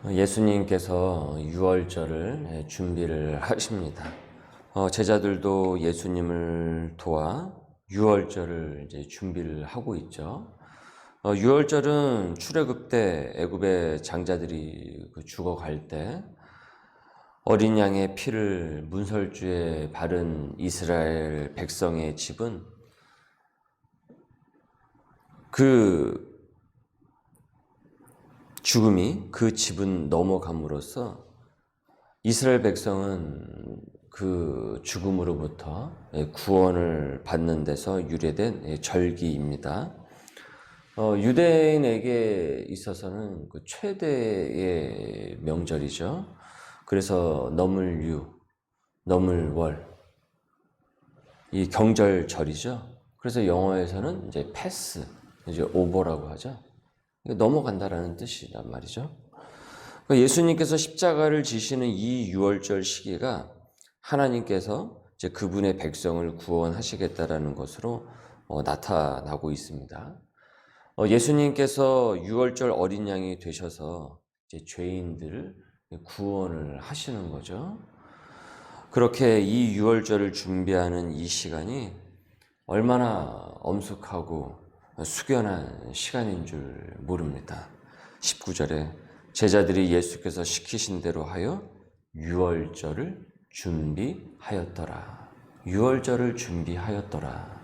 예수님께서 유월절을 준비를 하십니다. 제자들도 예수님을 도와 유월절을 이제 준비를 하고 있죠. 유월절은 출애굽 때 애굽의 장자들이 죽어갈 때 어린 양의 피를 문설주에 바른 이스라엘 백성의 집은 그 죽음이 그 집은 넘어감으로써 이스라엘 백성은 그 죽음으로부터 구원을 받는 데서 유래된 절기입니다. 유대인에게 있어서는 그 최대의 명절이죠. 그래서 너물유, 너물월, 이 경절절이죠. 그래서 영어에서는 이제 패스, 이제 오버라고 하죠. 넘어간다라는 뜻이란 말이죠. 예수님께서 십자가를 지시는 이 유월절 시기가 하나님께서 이제 그분의 백성을 구원하시겠다라는 것으로 나타나고 있습니다. 예수님께서 유월절 어린 양이 되셔서 이제 죄인들을 구원을 하시는 거죠. 그렇게 이 유월절을 준비하는 이 시간이 얼마나 엄숙하고 숙연한 시간인 줄 모릅니다. 19절에 제자들이 예수께서 시키신 대로 하여 유월절을 준비하였더라. 유월절을 준비하였더라.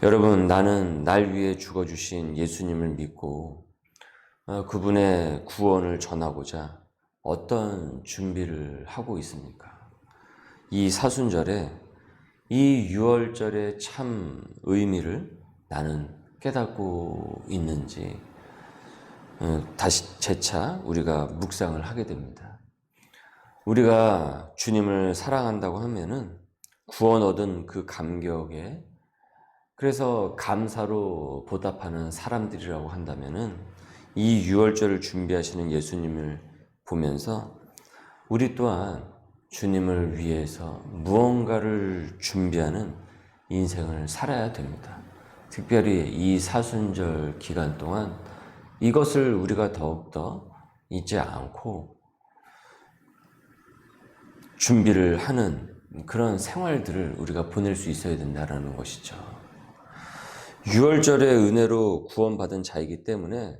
여러분, 나는 날 위해 죽어주신 예수님을 믿고 그분의 구원을 전하고자 어떤 준비를 하고 있습니까? 이 사순절에 이 유월절의 참 의미를 나는 깨닫고 있는지 다시 재차 우리가 묵상을 하게 됩니다. 우리가 주님을 사랑한다고 하면은 구원 얻은 그 감격에 그래서 감사로 보답하는 사람들이라고 한다면은 이 유월절을 준비하시는 예수님을 보면서 우리 또한 주님을 위해서 무언가를 준비하는 인생을 살아야 됩니다. 특별히 이 사순절 기간 동안 이것을 우리가 더욱더 잊지 않고 준비를 하는 그런 생활들을 우리가 보낼 수 있어야 된다는 것이죠. 유월절의 은혜로 구원받은 자이기 때문에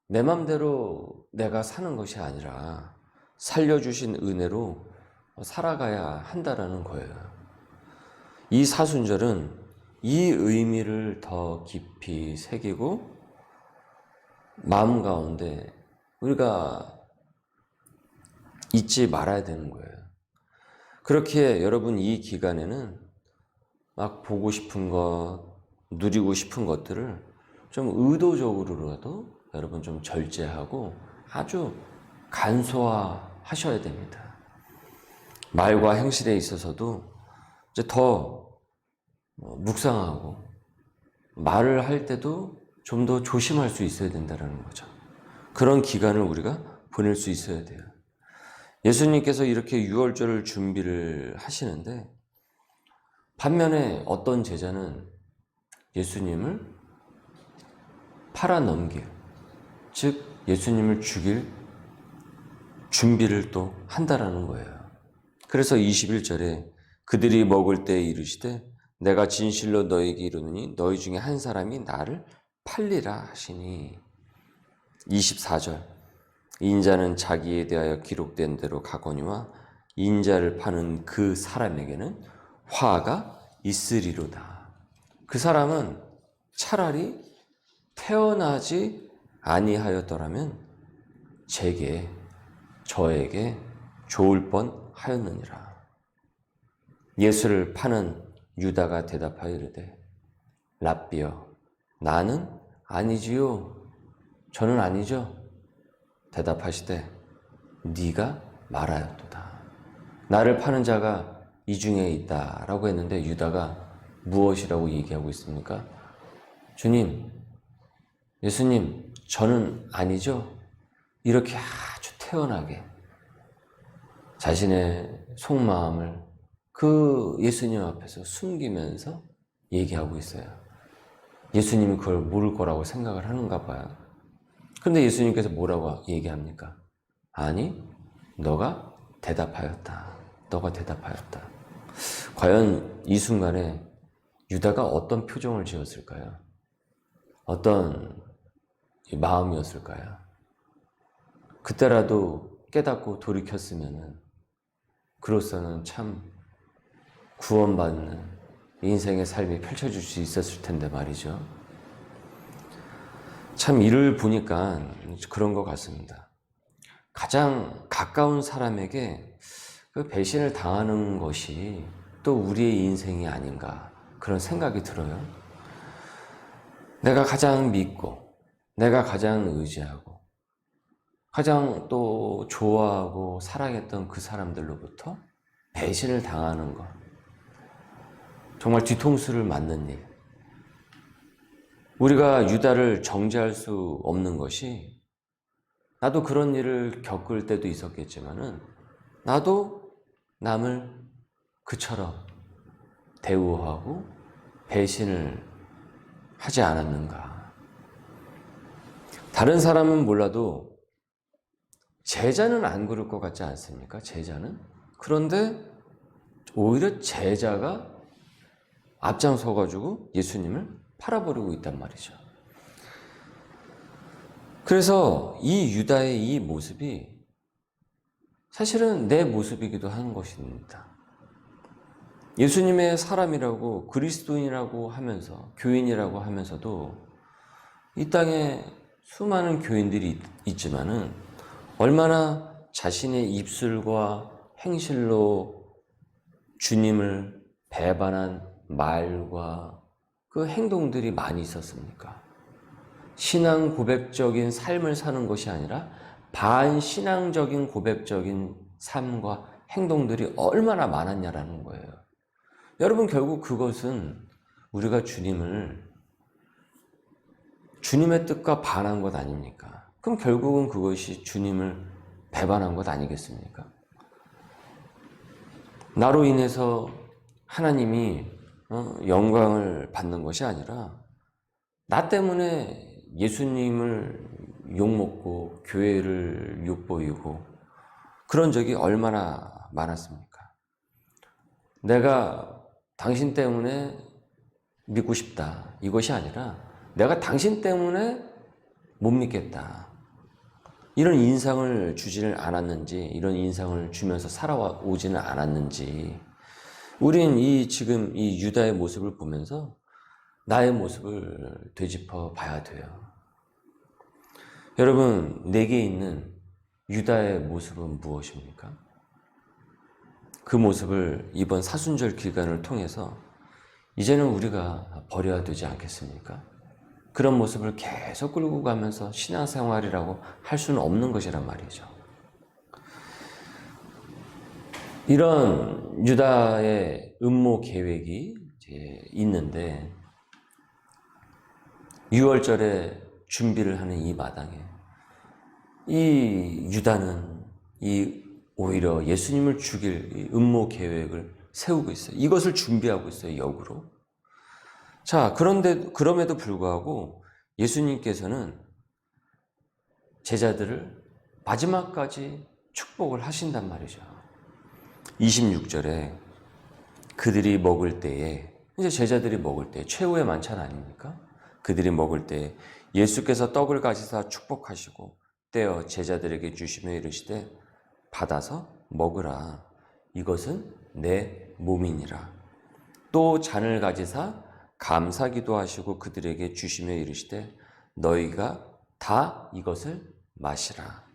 내 맘대로 내가 사는 것이 아니라 살려주신 은혜로 살아가야 한다는 거예요. 이 사순절은 이 의미를 더 깊이 새기고 마음 가운데 우리가 잊지 말아야 되는 거예요. 그렇게 여러분 이 기간에는 막 보고 싶은 것, 누리고 싶은 것들을 좀 의도적으로라도 여러분 좀 절제하고 아주 간소화하셔야 됩니다. 말과 행실에 있어서도 이제 더 묵상하고 말을 할 때도 좀 더 조심할 수 있어야 된다는 거죠. 그런 기간을 우리가 보낼 수 있어야 돼요. 예수님께서 이렇게 유월절을 준비를 하시는데 반면에 어떤 제자는 예수님을 팔아넘길, 즉 예수님을 죽일 준비를 또 한다라는 거예요. 그래서 21절에 그들이 먹을 때에 이르시되 내가 진실로 너희에게 이르노니 너희 중에 한 사람이 나를 팔리라 하시니 24절 인자는 자기에 대하여 기록된 대로 가거니와 인자를 파는 그 사람에게는 화가 있으리로다. 그 사람은 차라리 태어나지 아니하였더라면 저에게 좋을 뻔하였느니라. 예수를 파는 유다가 대답하여 이르되 랍비여 나는 아니지요. 저는 아니죠. 대답하시되 네가 말하였도다. 나를 파는 자가 이 중에 있다라고 했는데 유다가 무엇이라고 얘기하고 있습니까? 주님, 예수님, 저는 아니죠. 이렇게 아주 태연하게 자신의 속마음을 그 예수님 앞에서 숨기면서 얘기하고 있어요. 예수님이 그걸 모를 거라고 생각을 하는가 봐요. 그런데 예수님께서 뭐라고 얘기합니까? 아니, 너가 대답하였다. 너가 대답하였다. 과연 이 순간에 유다가 어떤 표정을 지었을까요? 어떤 마음이었을까요? 그때라도 깨닫고 돌이켰으면 그로서는 참 구원받는 인생의 삶이 펼쳐질 수 있었을 텐데 말이죠. 참 이를 보니까 그런 것 같습니다. 가장 가까운 사람에게 그 배신을 당하는 것이 또 우리의 인생이 아닌가 그런 생각이 들어요. 내가 가장 믿고 내가 가장 의지하고 가장 또 좋아하고 사랑했던 그 사람들로부터 배신을 당하는 것, 정말 뒤통수를 맞는 일. 우리가 유다를 정죄할 수 없는 것이, 나도 그런 일을 겪을 때도 있었겠지만은 나도 남을 그처럼 대우하고 배신을 하지 않았는가. 다른 사람은 몰라도 제자는 안 그럴 것 같지 않습니까? 제자는? 그런데 오히려 제자가 앞장서가지고 예수님을 팔아버리고 있단 말이죠. 그래서 이 유다의 이 모습이 사실은 내 모습이기도 하는 것입니다. 예수님의 사람이라고 그리스도인이라고 하면서 교인이라고 하면서도 이 땅에 수많은 교인들이 있지만은 얼마나 자신의 입술과 행실로 주님을 배반한 말과 그 행동들이 많이 있었습니까? 신앙 고백적인 삶을 사는 것이 아니라 반신앙적인 고백적인 삶과 행동들이 얼마나 많았냐라는 거예요. 여러분, 결국 그것은 우리가 주님의 뜻과 반한 것 아닙니까? 그럼 결국은 그것이 주님을 배반한 것 아니겠습니까? 나로 인해서 하나님이 영광을 받는 것이 아니라 나 때문에 예수님을 욕먹고 교회를 욕보이고 그런 적이 얼마나 많았습니까? 내가 당신 때문에 믿고 싶다 이것이 아니라 내가 당신 때문에 못 믿겠다, 이런 인상을 주지를 않았는지, 이런 인상을 주면서 살아오지는 않았는지, 우린 지금 이 유다의 모습을 보면서 나의 모습을 되짚어 봐야 돼요. 여러분, 내게 있는 유다의 모습은 무엇입니까? 그 모습을 이번 사순절 기간을 통해서 이제는 우리가 버려야 되지 않겠습니까? 그런 모습을 계속 끌고 가면서 신앙생활이라고 할 수는 없는 것이란 말이죠. 이런 유다의 음모 계획이 있는데 6월절에 준비를 하는 이 마당에 이 유다는 오히려 예수님을 죽일 음모 계획을 세우고 있어요. 이것을 준비하고 있어요, 역으로. 자, 그럼에도 불구하고 예수님께서는 제자들을 마지막까지 축복을 하신단 말이죠. 26절에 그들이 먹을 때에, 이제 제자들이 먹을 때 최후의 만찬 아닙니까? 그들이 먹을 때 예수께서 떡을 가지사 축복하시고 떼어 제자들에게 주시며 이르시되 받아서 먹으라, 이것은 내 몸이니라. 또 잔을 가지사 감사기도 하시고 그들에게 주시며 이르시되 너희가 다 이것을 마시라.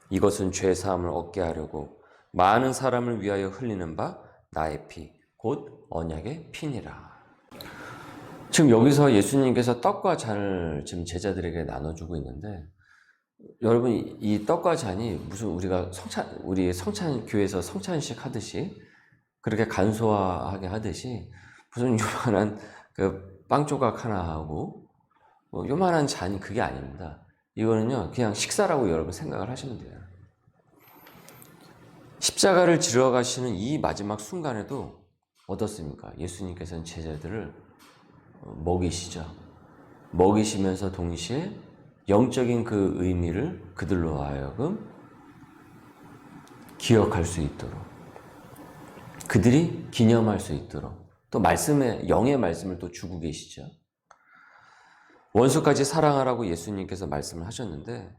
이것은 죄 사함을 얻게 하려고 많은 사람을 위하여 흘리는 바 나의 피, 곧 언약의 피니라. 지금 여기서 예수님께서 떡과 잔을 지금 제자들에게 나눠주고 있는데, 여러분, 이 떡과 잔이 무슨 우리 교회에서 성찬식 하듯이 그렇게 간소화하게 하듯이 무슨 요만한 그 빵 조각 하나 하고 요만한 잔이 그게 아닙니다. 이거는요, 그냥 식사라고 여러분 생각을 하시면 돼요. 십자가를 지러 가시는 이 마지막 순간에도 어떻습니까? 예수님께서는 제자들을 먹이시죠. 먹이시면서 동시에 영적인 그 의미를 그들로 하여금 기억할 수 있도록, 그들이 기념할 수 있도록 또 말씀의, 영의 말씀을 또 주고 계시죠. 원수까지 사랑하라고 예수님께서 말씀을 하셨는데,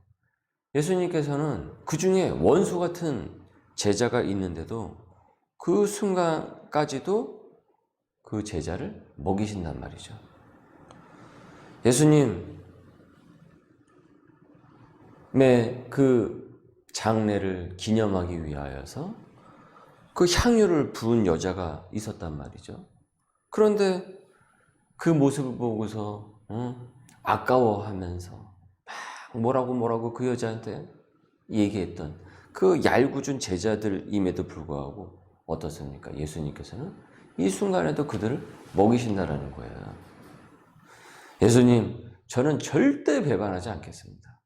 예수님께서는 그 중에 원수 같은 제자가 있는데도 그 순간까지도 그 제자를 먹이신단 말이죠. 예수님의 그 장례를 기념하기 위하여서 그 향유를 부은 여자가 있었단 말이죠. 그런데 그 모습을 보고서 아까워하면서 막 뭐라고 그 여자한테 얘기했던 그 얄궂은 제자들임에도 불구하고 어떻습니까? 예수님께서는 이 순간에도 그들을 먹이신다라는 거예요. 예수님, 저는 절대 배반하지 않겠습니다.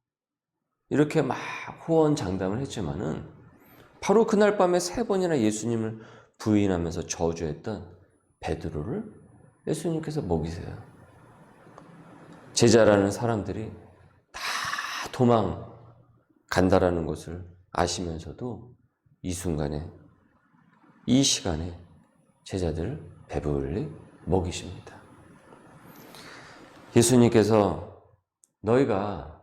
이렇게 막 호언장담을 했지만은 바로 그날 밤에 3번이나 예수님을 부인하면서 저주했던 베드로를 예수님께서 먹이세요. 제자라는 사람들이 다 도망간다라는 것을 아시면서도 이 순간에, 이 시간에 제자들을 배불리 먹이십니다. 예수님께서 너희가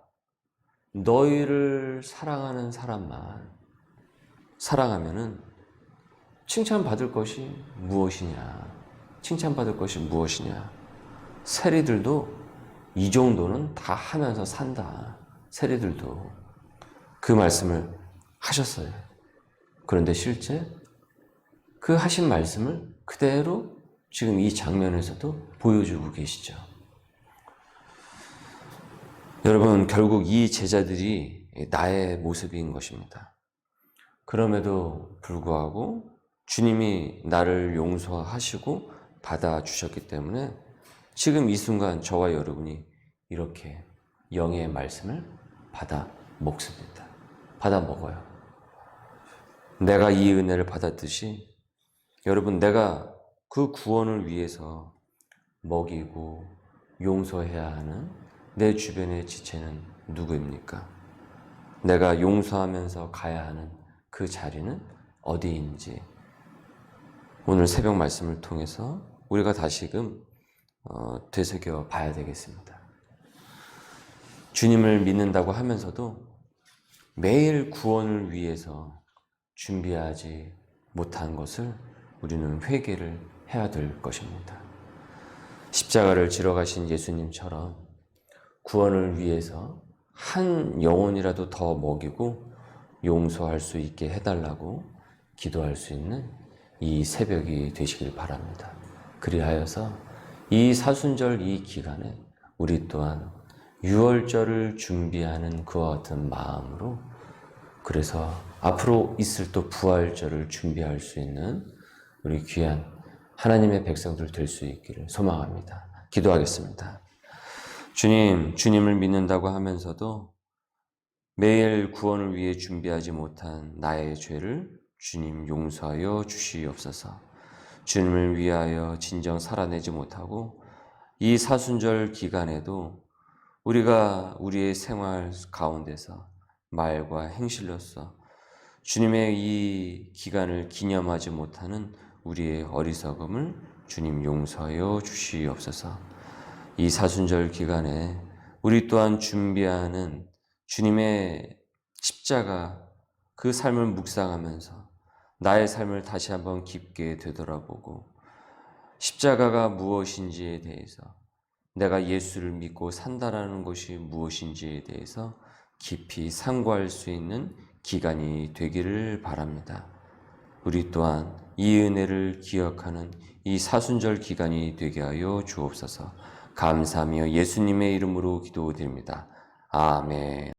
너희를 사랑하는 사람만 사랑하면은 칭찬받을 것이 무엇이냐? 칭찬받을 것이 무엇이냐? 세리들도 이 정도는 다 하면서 산다. 세리들도 그 말씀을 하셨어요. 그런데 실제 그 하신 말씀을 그대로 지금 이 장면에서도 보여주고 계시죠. 여러분, 결국 이 제자들이 나의 모습인 것입니다. 그럼에도 불구하고 주님이 나를 용서하시고 받아주셨기 때문에 지금 이 순간 저와 여러분이 이렇게 영의 말씀을 받아 먹습니다. 받아 먹어요. 내가 이 은혜를 받았듯이 여러분, 내가 그 구원을 위해서 먹이고 용서해야 하는 내 주변의 지체는 누구입니까? 내가 용서하면서 가야 하는 그 자리는 어디인지 오늘 새벽 말씀을 통해서 우리가 다시금 되새겨 봐야 되겠습니다. 주님을 믿는다고 하면서도 매일 구원을 위해서 준비하지 못한 것을 우리는 회개를 해야 될 것입니다. 십자가를 지러 가신 예수님처럼 구원을 위해서 한 영혼이라도 더 먹이고 용서할 수 있게 해달라고 기도할 수 있는 이 새벽이 되시길 바랍니다. 그리하여서 이 사순절 이 기간에 우리 또한 유월절을 준비하는 그와 같은 마음으로, 그래서 앞으로 있을 또 부활절을 준비할 수 있는 우리 귀한 하나님의 백성들 될 수 있기를 소망합니다. 기도하겠습니다. 주님, 주님을 믿는다고 하면서도 매일 구원을 위해 준비하지 못한 나의 죄를 주님 용서하여 주시옵소서. 주님을 위하여 진정 살아내지 못하고 이 사순절 기간에도 우리가 우리의 생활 가운데서 말과 행실로서 주님의 이 기간을 기념하지 못하는 우리의 어리석음을 주님 용서하여 주시옵소서. 이 사순절 기간에 우리 또한 준비하는 주님의 십자가 그 삶을 묵상하면서 나의 삶을 다시 한번 깊게 되돌아보고 십자가가 무엇인지에 대해서, 내가 예수를 믿고 산다라는 것이 무엇인지에 대해서 깊이 상고할 수 있는 기간이 되기를 바랍니다. 우리 또한 이 은혜를 기억하는 이 사순절 기간이 되게 하여 주옵소서. 감사하며 예수님의 이름으로 기도드립니다. 아멘.